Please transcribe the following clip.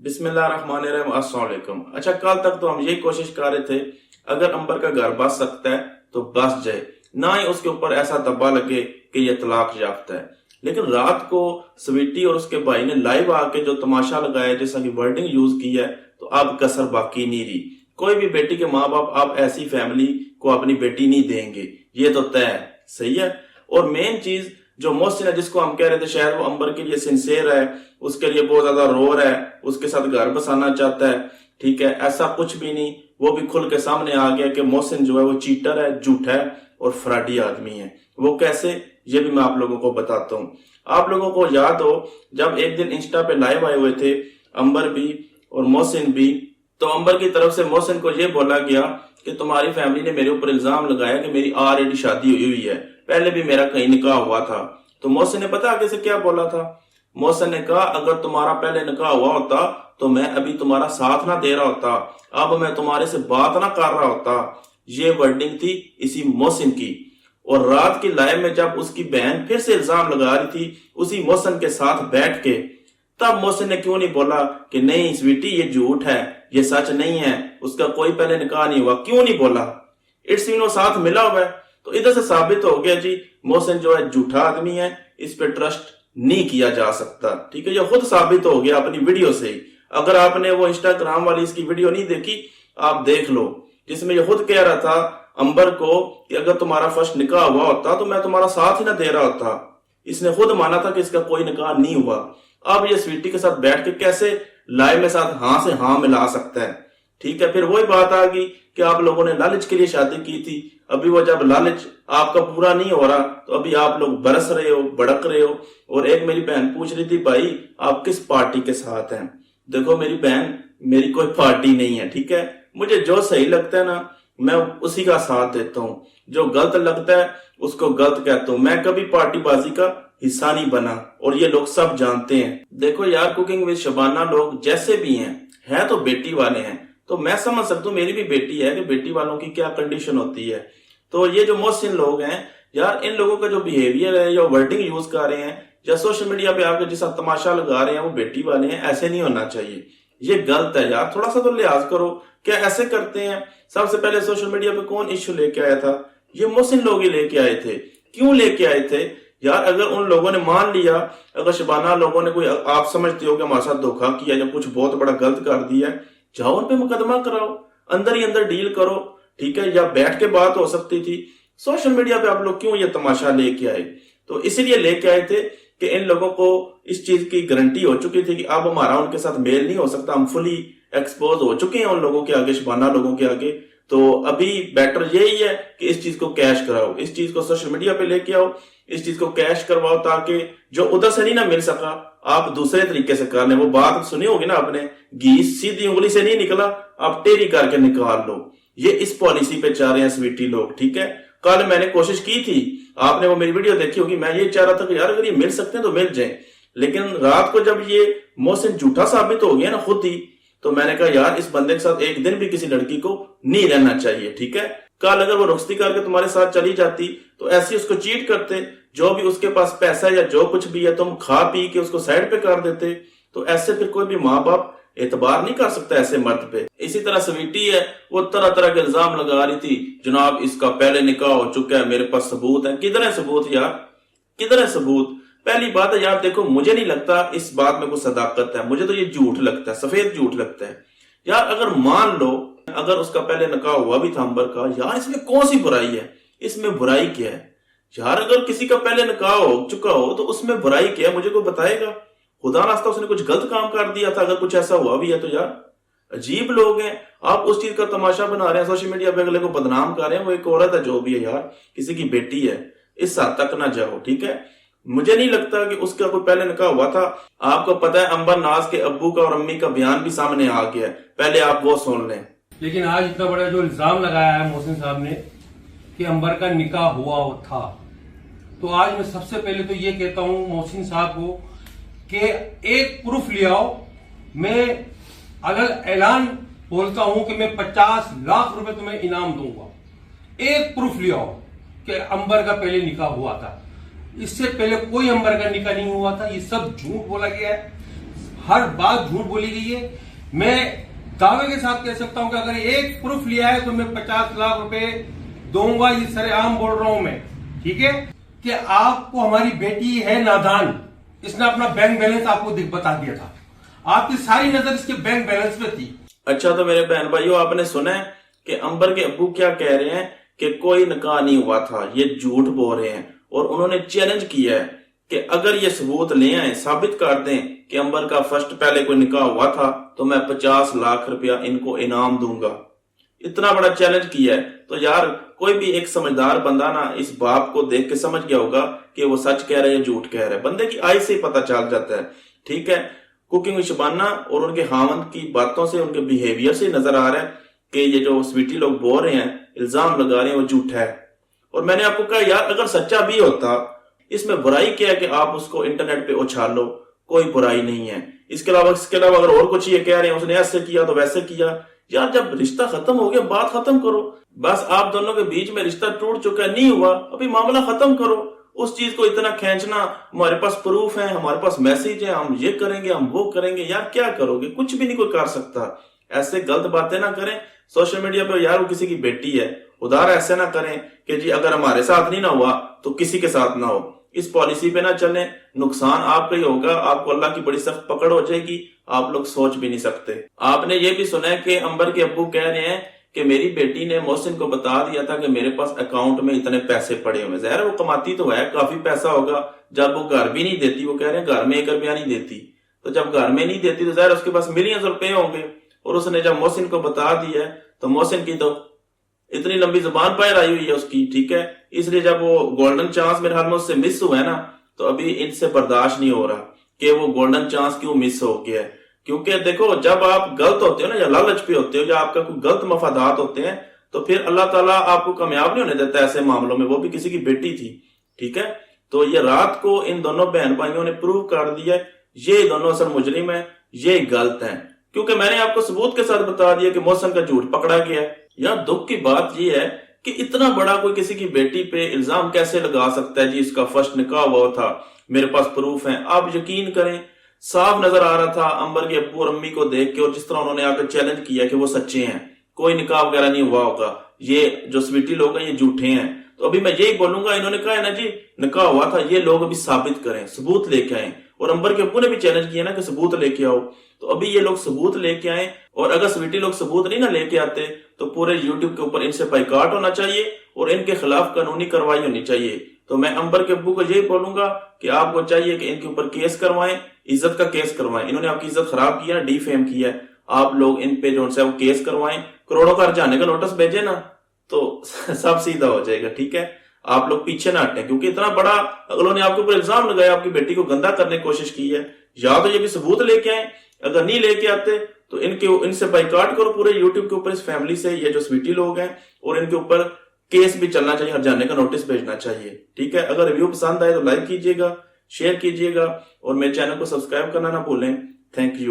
बिस्मिल्लाहिर्रहमानिर्रहीम। अस्सलाम वालेकुम। अच्छा, कल तक तो हम यही कोशिश कर रहे थे अगर अंबर का घर बस सकता है तो बस जाए, ना ही उसके ऊपर ऐसा दब्बा लगे कि ये तलाक याफ्ता है। लेकिन रात को स्वीटी और उसके भाई ने लाइव आके जो तमाशा लगाया, जैसा कि वर्डिंग यूज की है, तो अब कसर बाकी नहीं रही। कोई भी बेटी के माँ बाप अब ऐसी फैमिली को अपनी बेटी नहीं देंगे, ये तो तय है। सही है। और मेन चीज जो मोहसिन है, जिसको हम कह रहे थे शायद वो अंबर के लिए सिंसियर है, उसके लिए बहुत ज्यादा रो रहा है, उसके साथ घर बसाना चाहता है, ठीक है, ऐसा कुछ भी नहीं। वो भी खुल के सामने आ गया कि मोहसिन जो है वो चीटर है, झूठा है और फ्रॉडी आदमी है। वो कैसे, ये भी मैं आप लोगों को बताता हूँ। आप लोगों को याद हो जब एक दिन इंस्टा पे लाइव आए हुए थे अंबर भी और मोहसिन भी, तो अंबर की तरफ से मोहसिन को ये बोला गया कि तुम्हारी फैमिली ने मेरे ऊपर इल्जाम लगाया कि मेरी ऑलरेडी शादी हुई है, पहले भी मेरा कहीं निकाह हुआ था। तो मोहसिन ने पता आगे से क्या बोला था? मोहसिन ने कहा अगर तुम्हारा पहले निकाह हुआ होता तो मैं अभी तुम्हारा साथ ना दे रहा होता, अब मैं तुम्हारे से बात ना कर रहा होता। ये वर्डिंग थी इसी मोहसिन की। और रात की लाइव में जब उसकी बहन फिर से इल्जाम लगा रही थी उसी मोहसिन के साथ बैठ के, तब मोहसिन ने क्यों नहीं बोला कि नहीं स्वीटी ये झूठ है, ये सच नहीं है, उसका कोई पहले निकाह नहीं हुआ? क्यों नहीं बोला? इट्स मीन वो साथ मिला हुआ है। तो इधर से साबित हो गया जी मोहसिन जो है झूठा आदमी है, इस पे ट्रस्ट नहीं किया जा सकता। ठीक है, ये खुद साबित हो गया अपनी वीडियो से ही। अगर आपने वो इंस्टाग्राम वाली इसकी वीडियो नहीं देखी, आप देख लो, जिसमें ये खुद कह रहा था अंबर को कि अगर तुम्हारा फर्स्ट निकाह हुआ होता तो मैं तुम्हारा साथ ही ना दे रहा होता। इसने खुद माना था कि इसका कोई निकाह नहीं हुआ। अब ये स्वीटी के साथ बैठ के कैसे लाइव में साथ हाँ से हाँ मिला सकता है? ठीक है, फिर वही बात आ गई कि आप लोगों ने लालच के लिए शादी की थी। अभी वो जब लालच आपका पूरा नहीं हो रहा तो अभी आप लोग बरस रहे हो, भड़क रहे हो। और एक मेरी बहन पूछ रही थी भाई आप किस पार्टी के साथ हैं? देखो मेरी बहन, मेरी कोई पार्टी नहीं है। ठीक है, मुझे जो सही लगता है ना मैं उसी का साथ देता हूँ, जो गलत लगता है उसको गलत कहता हूँ। मैं कभी पार्टीबाजी का हिस्सा नहीं बना और ये लोग सब जानते हैं। देखो यार, कुकिंग विद शबाना लोग जैसे भी हैं तो बेटी वाले हैं, तो मैं समझ सकता हूँ, मेरी भी बेटी है, कि बेटी वालों की क्या कंडीशन होती है। तो ये जो मोहसिन लोग हैं यार, इन लोगों का जो बिहेवियर है, जो वर्डिंग यूज कर रहे हैं या सोशल मीडिया पे आकर जिस तमाशा लगा रहे हैं, वो बेटी वाले हैं, ऐसे नहीं होना चाहिए। ये गलत है यार, थोड़ा सा तो लिहाज करो। क्या ऐसे करते हैं? सबसे पहले सोशल मीडिया पे कौन इश्यू लेके आया था? ये मोहसिन लोग ही लेके आए थे। क्यों लेके आए थे यार? अगर उन लोगों ने मान लिया, अगर शबाना लोगों ने कोई, आप समझते हो कि हमारे साथ धोखा किया या कुछ बहुत बड़ा गलत कर दिया, जाओ उन पे मुकदमा कराओ, अंदर ही अंदर डील करो। ठीक है, या बैठ के बात हो सकती थी। सोशल मीडिया पे आप लोग क्यों ये तमाशा लेके आए? तो इसीलिए लेके आए थे कि इन लोगों को इस चीज की गारंटी हो चुकी थी कि अब हमारा उनके साथ मेल नहीं हो सकता, हम फुली एक्सपोज हो चुके हैं उन लोगों के आगे, शबाना लोगों के आगे। तो अभी बेटर यही है कि इस चीज को कैश कराओ, इस चीज को सोशल मीडिया पे लेके आओ, इस चीज को कैश करवाओ, ताकि जो उधर से नहीं ना मिल सका आप दूसरे तरीके से कर लें। वो बात सुनी होगी ना आपने, घी सीधी उंगली से नहीं निकला, आप टेढ़ी करके निकाल लो। ये इस पॉलिसी पे चाह रहे हैं स्वीटी लोग। ठीक है, कल मैंने कोशिश की थी, आपने वो मेरी वीडियो देखी होगी, मैं ये चाह रहा था कि यार अगर ये मिल सकते हैं तो मिल जाए। लेकिन रात को जब ये मोहसिन झूठा साबित हो गया ना खुद ही, तो मैंने कहा यार इस बंदे के साथ एक दिन भी किसी लड़की को नहीं रहना चाहिए। ठीक है, कल अगर वो रुखसती करके तुम्हारे साथ चली जाती तो ऐसे उसको चीट करते, जो भी उसके पास पैसा या जो कुछ भी है तुम खा पी के उसको साइड पे कर देते। तो ऐसे फिर कोई भी माँ बाप एतबार नहीं कर सकता ऐसे मर्द पे। इसी तरह स्वीटी है, वो तरह तरह के इल्जाम लगा रही थी, जनाब इसका पहले निकाह हो चुका है, मेरे पास सबूत है। किधर है सबूत यार, किधर है सबूत? पहली बात है यार, देखो मुझे नहीं लगता इस बात में कोई सदाकत है, मुझे तो ये झूठ लगता है, सफेद झूठ लगता है यार। अगर मान लो अगर उसका पहले निकाह हुआ भी था अंबर का, यार इसमें कौन सी बुराई है? इसमें बुराई क्या है यार? अगर किसी का पहले निकाह हो चुका हो तो उसमें बुराई क्या है? मुझे कोई बताएगा? खुदा नास्ता उसने कुछ गलत काम कर दिया था, अगर कुछ ऐसा हुआ भी है तो यार अजीब लोग हैं। आप उस चीज का तमाशा बना रहे हैं, सोशल मीडिया पे अगले को बदनाम कर रहे हैं। वो एक औरत है जो भी है यार, किसी की बेटी है, इस हद तक ना जाओ। ठीक है, मुझे नहीं लगता कि उसका कोई पहले निकाह हुआ था। आपको पता है अंबर नाज के अब्बू का और अम्मी का बयान भी सामने आ गया है, पहले आप वो सुन लें। लेकिन आज इतना बड़ा जो इल्जाम लगाया है मोहसिन साहब ने कि अंबर का निकाह हुआ था, तो आज मैं सबसे पहले तो ये कहता हूं मोहसिन साहब को कि एक प्रूफ ले आओ। मैं अगर ऐलान बोलता हूं कि मैं 50 लाख रुपए तुम्हें इनाम दूंगा, एक प्रूफ ले आओ कि अंबर का पहले निकाह हुआ था। इससे पहले कोई अंबर का निकाह नहीं हुआ था, ये सब झूठ बोला गया है। हर बात झूठ बोली गई है। मैं दावे के साथ कह सकता हूं कि अगर एक प्रूफ लिया है तो मैं 50 लाख रुपए दूंगा। ये सरेआम बोल रहा हूं मैं, ठीक है, कि आपको हमारी बेटी है नादान, इसने अपना बैंक बैलेंस आपको बता दिया था, आपकी सारी नजर इसके बैंक बैलेंस पे थी। अच्छा, तो मेरे बहन भाइयों, आपने सुना है कि अंबर के अब्बू क्या कह रहे हैं कि कोई निकाह नहीं हुआ था, ये झूठ बोल रहे हैं। और उन्होंने चैलेंज किया है कि अगर ये सबूत ले आए, साबित कर दें कि अंबर का फर्स्ट पहले कोई निकाह हुआ था, तो मैं 50 लाख रुपया इनको इनाम दूंगा। इतना बड़ा चैलेंज किया है। तो यार, कोई भी एक समझदार बंदा ना इस बाप को देख के समझ गया होगा कि वो सच कह रहा है या झूठ कह रहा है। बंदे की आई से ही पता चल जाता है, ठीक है। कुकिंग विद शबाना और उनके हामंद की बातों से, उनके बिहेवियर से नजर आ रहा है कि ये जो स्वीटी लोग बोल रहे हैं, इल्जाम लगा रहे हैं, वो झूठा है। और मैंने आपको कहा यार, अगर सच्चा भी होता, इसमें बुराई क्या है कि आप उसको इंटरनेट पे उछाल लो, कोई बुराई नहीं है। इसके अलावा अगर और कुछ ये कह रहे हैं उसने ऐसे किया तो वैसे किया, यार जब रिश्ता खत्म हो गया बात खत्म करो। बस आप दोनों के बीच में रिश्ता टूट चुका है, नहीं हुआ, अभी मामला खत्म करो। उस चीज को इतना खींचना, हमारे पास प्रूफ है, हमारे पास मैसेज है, हम ये करेंगे, हम वो करेंगे, यार क्या करोगे? कुछ भी नहीं कोई कर सकता। ऐसे गलत बातें ना करें सोशल मीडिया पे। यार वो किसी की बेटी है, उधार ऐसे ना करें कि जी अगर हमारे साथ नहीं ना हुआ तो किसी के साथ ना हो। इस पॉलिसी पे ना चलें, नुकसान आपका ही होगा, आपको अल्लाह की बड़ी सख्त पकड़ हो जाएगी, आप लोग सोच भी नहीं सकते। आपने ये भी सुना है कि अंबर के अब्बू कह रहे हैं कि मेरी बेटी ने मोहसिन को बता दिया था कि मेरे पास अकाउंट में इतने पैसे पड़े हुए। ज़ाहिर वो कमाती तो है, काफी पैसा होगा। जब वो घर भी नहीं देती, वो कह रहे हैं घर में 1 रुपया नहीं देती, तो जब घर में नहीं देती तो ज़ाहिर उसके पास मिलियंस रुपए होंगे। और उसने जब मोहसिन को बता दिया तो मोहसिन की तो इतनी लंबी जुबान बाहर आई हुई है उसकी, ठीक है। इसलिए जब वो गोल्डन चांस मेरे हाल में उससे मिस हुआ है ना, तो अभी इनसे बर्दाश्त नहीं हो रहा कि वो गोल्डन चांस क्यों मिस हो गया है। क्योंकि देखो, जब आप गलत होते हो ना, या लालच पे होते हो, या आपका कोई गलत मफादात होते हैं, तो फिर अल्लाह ताला आपको कामयाब नहीं होने देता ऐसे मामलों में। वो भी किसी की बेटी थी, ठीक है। तो ये रात को इन दोनों बहन भाइयों ने प्रूव कर दिया, ये दोनों असल मुजरिम है, ये गलत है। क्योंकि मैंने आपको सबूत के साथ बता दिया कि मोहसिन का झूठ पकड़ा गया है। यार दुख की बात यह है कि इतना बड़ा कोई किसी की बेटी पे इल्जाम कैसे लगा सकता है? जी इसका फर्स्ट निकाह हुआ था, मेरे पास प्रूफ है। आप यकीन करें, साफ नजर आ रहा था अंबर के अब्बू और अम्मी को देख के, और जिस तरह उन्होंने आकर चैलेंज किया कि वो सच्चे हैं, कोई निकाह वगैरह नहीं हुआ होगा, ये जो स्वीटी लोग हैं ये झूठे हैं। तो अभी मैं यही बोलूंगा, इन्होंने कहा है ना जी निकाह हुआ था, ये लोग अभी साबित करें, सबूत लेके आए। और अंबर के अब्बू ने भी चैलेंज किया ना कि सबूत लेके आओ, तो अभी ये लोग सबूत लेके आए। और अगर स्वीटी लोग सबूत नहीं ना लेके आते तो पूरे यूट्यूब के ऊपर इनसे बाइकाट होना चाहिए और इनके खिलाफ कानूनी कार्रवाई होनी चाहिए। तो मैं अंबर के अब्बू को यही बोलूंगा कि आपको चाहिए कि इनके ऊपर केस करवाएं, इज्जत का केस करवाएं। इन्होंने आपकी इज्जत खराब किया, डिफेम किया है, आप लोग इन पे जो है वो केस करवाएं, करोड़ों का जाने का नोटिस भेजे ना, तो सब सीधा हो जाएगा, ठीक है। आप लोग पीछे ना हटें, क्योंकि इतना बड़ा अगलों ने आपके ऊपर इल्जाम लगाया, आपकी बेटी को गंदा करने की कोशिश की है। या तो ये भी सबूत लेके आए, अगर नहीं लेके आते तो इनसे बाइकाट करो पूरे यूट्यूब के ऊपर, इस फैमिली से, ये जो स्वीटी लोग हैं, और इनके ऊपर केस भी चलना चाहिए, हर्जाने का नोटिस भेजना चाहिए, ठीक है। अगर रिव्यू पसंद आए तो लाइक कीजिएगा, शेयर कीजिएगा और मेरे चैनल को सब्सक्राइब करना ना भूलें। Thank you.